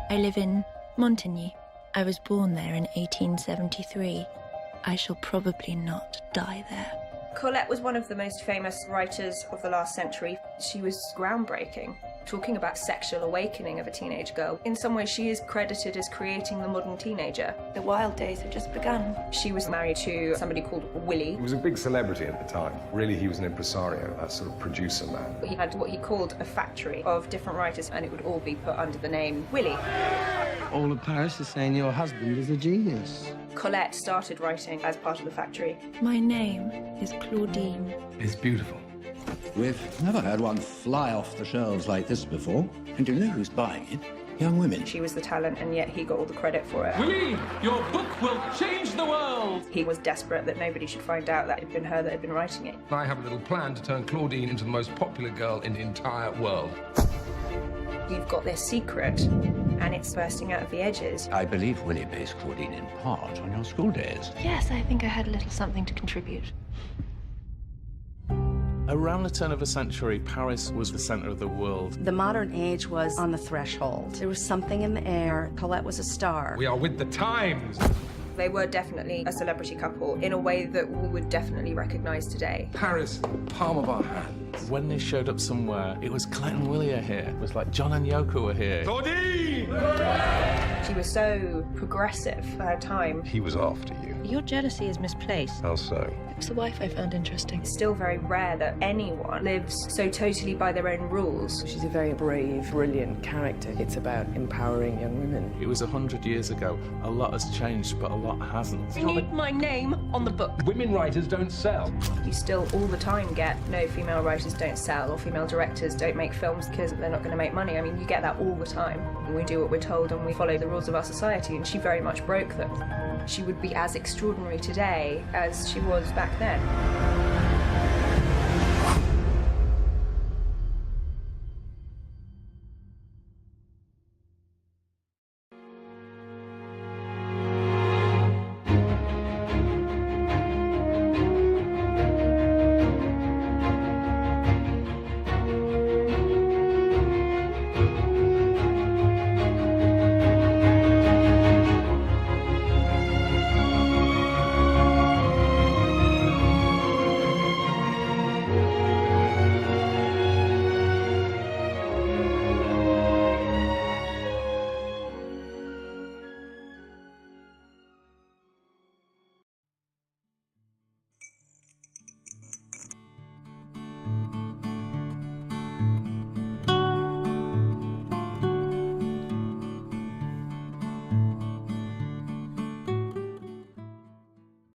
I live in Montigny. I was born there in 1873. I shall probably not die there. Colette was one of the most famous writers of the last century. She was groundbreaking, talking about sexual awakening of a teenage girl. In some ways, she is credited as creating the modern teenager. The wild days have just begun. She was married to somebody called Willie. He was a big celebrity at the time. Really, he was an impresario, a sort of producer man. He had what he called a factory of different writers, and it would all be put under the name Willie. All of Paris is saying your husband is a genius. Colette started writing as part of the factory. My name is Claudine. It's beautiful. We've never had one fly off the shelves like this before. And do you know who's buying it? Young women. She was the talent, and yet he got all the credit for it. Willie, your book will change the world! He was desperate that nobody should find out that it had been her that had been writing it. I have a little plan to turn Claudine into the most popular girl in the entire world. You've got this secret, and it's bursting out of the edges. I believe Willie based Claudine in part on your school days. Yes, I think I had a little something to contribute. Around the turn of the century, Paris was the centre of the world. The modern age was on the threshold. There was something in the air. Colette was a star. We are with the times. They were definitely a celebrity couple in a way that we would definitely recognise today. Paris, palm of our hands. When they showed up somewhere, it was Colette and Willie are here. It was like John and Yoko were here. Claudine! She was so progressive for her time. He was after you. Your jealousy is misplaced. How so? It's the wife I found interesting. It's still very rare that anyone lives so totally by their own rules. She's a very brave, brilliant character. It's about empowering young women. It was 100 years ago. A lot has changed, but a lot hasn't. I need my name on the book. Women writers don't sell. You still all the time get, no, female writers don't sell, or female directors don't make films because they're not going to make money. I mean, you get that all the time. We do what we're told and we follow the rules of our society, and she very much broke them. She would be as extraordinary today as she was back then.